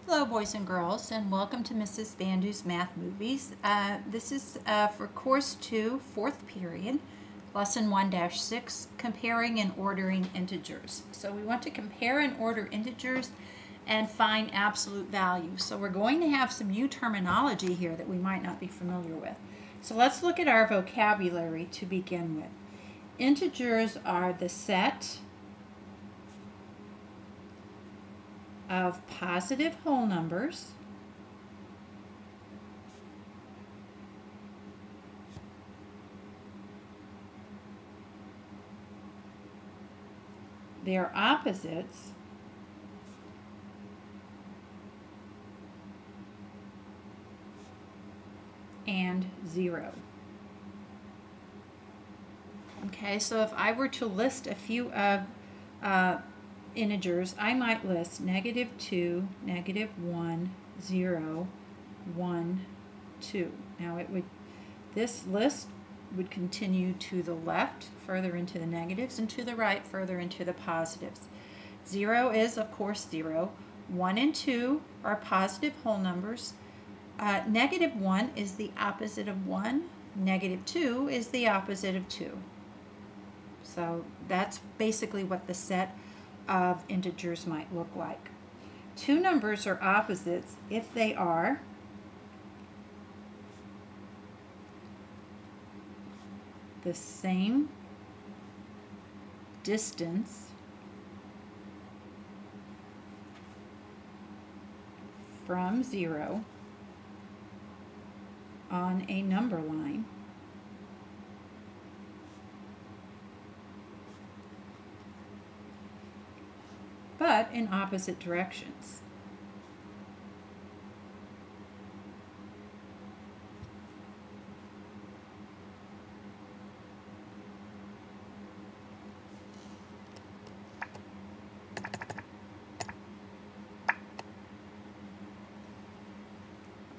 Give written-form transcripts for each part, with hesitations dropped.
Hello boys and girls, and welcome to Mrs. Bandu's Math Movies. This is for Course 2, 4th period, Lesson 1-6, Comparing and Ordering Integers. So we want to compare and order integers and find absolute value. So we're going to have some new terminology here that we might not be familiar with. So let's look at our vocabulary to begin with. Integers are the set of positive whole numbers their opposites and 0. Okay, so if I were to list a few of integers, I might list -2, -1, 0, 1, 2. Now this list would continue to the left, further into the negatives, and to the right, further into the positives. 0 is, of course, 0. 1 and 2 are positive whole numbers. -1 is the opposite of 1. -2 is the opposite of 2. So that's basically what the set of integers might look like. Two numbers are opposites if they are the same distance from 0 on a number line, but in opposite directions.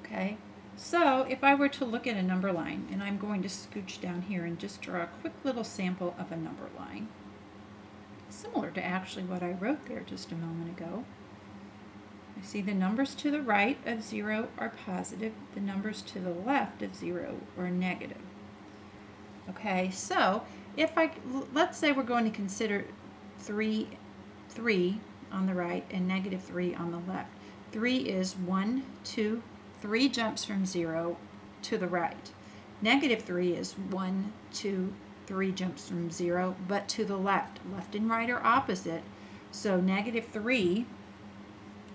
Okay, so if I were to look at a number line, and I'm going to scooch down here and just draw a quick little sample of a number line, similar to actually what I wrote there just a moment ago. I see the numbers to the right of 0 are positive, the numbers to the left of 0 are negative. Okay, so let's say we're going to consider 3 on the right and -3 on the left. 3 is 1, 2, 3 jumps from 0 to the right. -3 is 1, 2, 3 jumps from 0, but to the left. Left and right are opposite, so -3.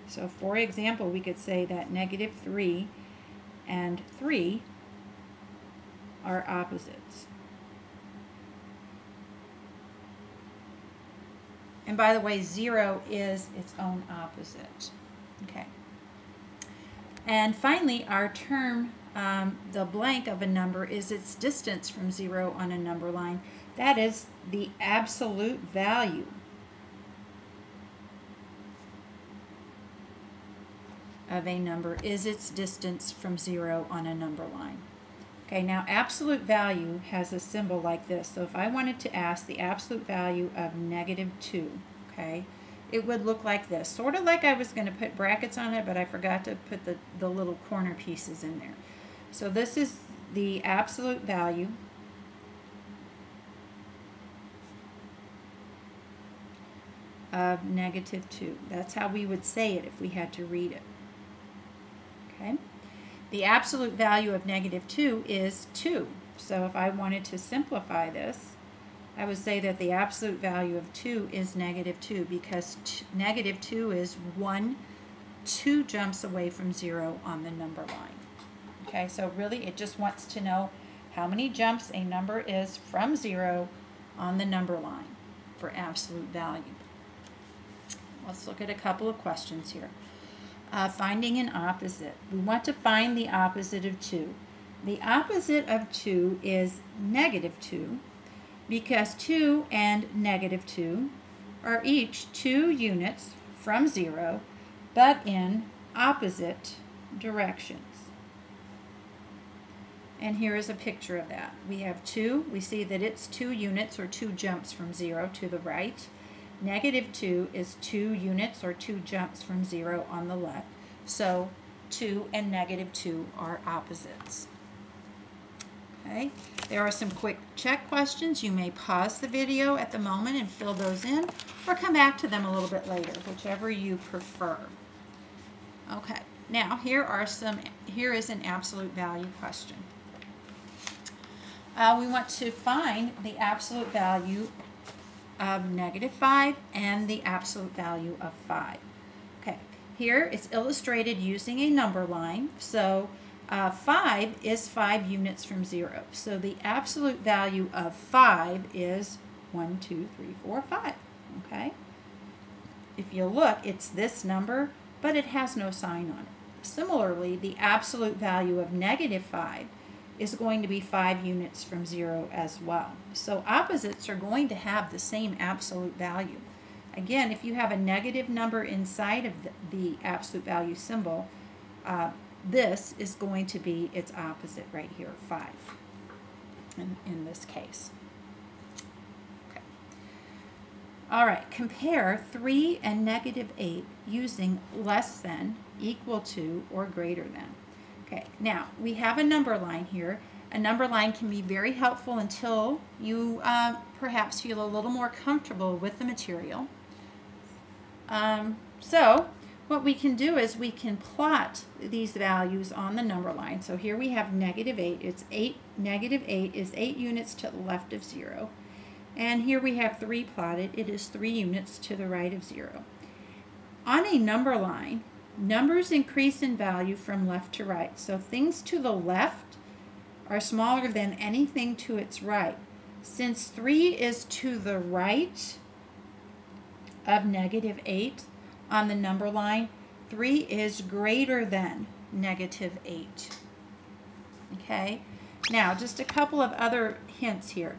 So for example, we could say that -3 and 3 are opposites. And by the way, 0 is its own opposite. Okay. And finally, our term, the blank of a number, is its distance from 0 on a number line. That is the absolute value of a number is its distance from 0 on a number line. Okay, now absolute value has a symbol like this. So if I wanted to ask the absolute value of -2, okay, it would look like this. Sort of like I was going to put brackets on it, but I forgot to put the little corner pieces in there. So this is the absolute value of -2. That's how we would say it if we had to read it. Okay. The absolute value of -2 is 2. So if I wanted to simplify this, I would say that the absolute value of 2 is -2 because -2 is 1, 2 jumps away from 0 on the number line. Okay, so really it just wants to know how many jumps a number is from 0 on the number line for absolute value. Let's look at a couple of questions here. Finding an opposite. We want to find the opposite of 2. The opposite of 2 is -2 because 2 and -2 are each 2 units from 0 but in opposite directions. And here is a picture of that. We have 2. We see that it's 2 units or 2 jumps from 0 to the right. Negative 2 is 2 units or 2 jumps from 0 on the left. So 2 and negative 2 are opposites. Okay, there are some quick check questions. You may pause the video at the moment and fill those in, or come back to them a little bit later, whichever you prefer. Okay, now here is an absolute value question. We want to find the absolute value of -5 and the absolute value of 5. Okay, here it's illustrated using a number line. So 5 is 5 units from 0. So the absolute value of 5 is 1, 2, 3, 4, 5. Okay? If you look, it's this number, but it has no sign on it. Similarly, the absolute value of -5 is going to be 5 units from 0 as well. So opposites are going to have the same absolute value. Again, if you have a negative number inside of the absolute value symbol, this is going to be its opposite right here, 5, in this case. Okay. All right, compare 3 and -8 using less than, equal to, or greater than. Okay, now we have a number line here. A number line can be very helpful until you perhaps feel a little more comfortable with the material. So what we can do is we can plot these values on the number line. So here we have -8. It's -8 is 8 units to the left of 0. And here we have 3 plotted. It is 3 units to the right of 0. On a number line, numbers increase in value from left to right. So things to the left are smaller than anything to its right. Since 3 is to the right of -8 on the number line, 3 is greater than -8. Okay? Now, just a couple of other hints here.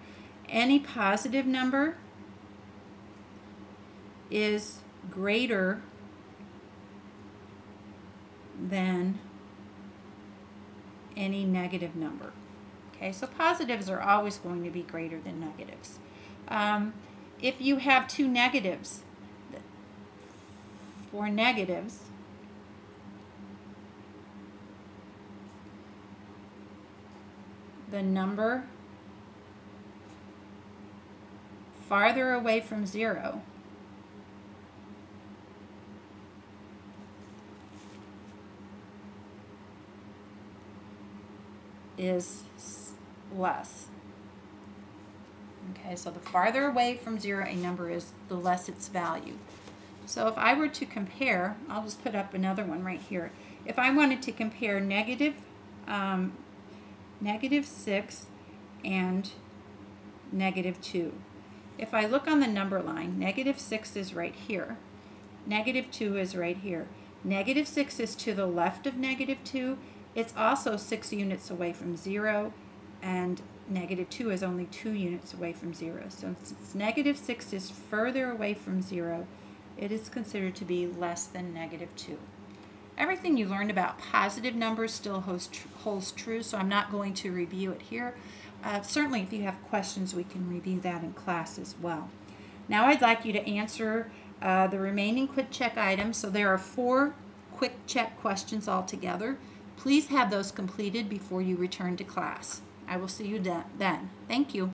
Any positive number is greater than any negative number. Okay, so positives are always going to be greater than negatives. If you have 2 negatives, for negatives, the number farther away from 0 is less. Okay, so the farther away from 0 a number is, the less its value. So if I were to compare, I'll just put up another one right here. If I wanted to compare -6 and -2. If I look on the number line, -6 is right here. -2 is right here. -6 is to the left of -2. It's also 6 units away from 0, and -2 is only 2 units away from 0. So since -6 is further away from 0, it is considered to be less than -2. Everything you learned about positive numbers still holds true, so I'm not going to review it here. Certainly, if you have questions, we can review that in class as well. Now I'd like you to answer the remaining quick check items. So there are 4 quick check questions altogether. Please have those completed before you return to class. I will see you then. Thank you.